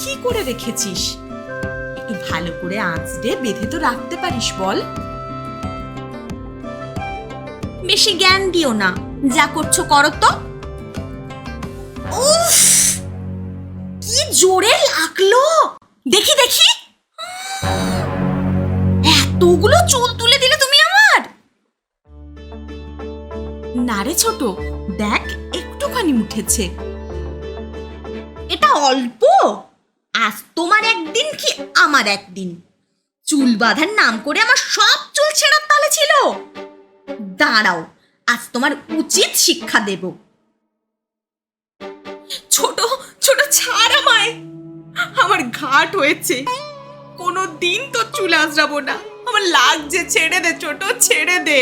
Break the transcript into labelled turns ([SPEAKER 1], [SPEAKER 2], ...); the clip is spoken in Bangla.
[SPEAKER 1] কি করে রেখেছিস? একটু ভালো করে আঁচড়ে বেঁধে তো রাখতে পারিস বল।
[SPEAKER 2] বেশি জ্ঞান দিও না, যা করছো করো তো। উফ, কি জোরে লাগলো! দেখি দেখি, এতগুলো চুল তুলে দিলে তুমি আমার।
[SPEAKER 1] না রে ছোট, দেখ একটুখানি উঠেছে।
[SPEAKER 2] এটা অল্প? আজ তোমার একদিন কি আমার একদিন। চুল বাঁধার নাম করে আমার সব চুল ছেঁড়ার তালে ছিল। দাঁড়াও, আজ তোমার উচিত শিক্ষা দেব।
[SPEAKER 1] ছোট ছোট ছাড় আমায়, আমার ঘাট হয়েছে। কোনো দিন তো চুল আঁচড়াবো না, আমার লাগছে, ছেড়ে দে ছোট, ছেড়ে দে।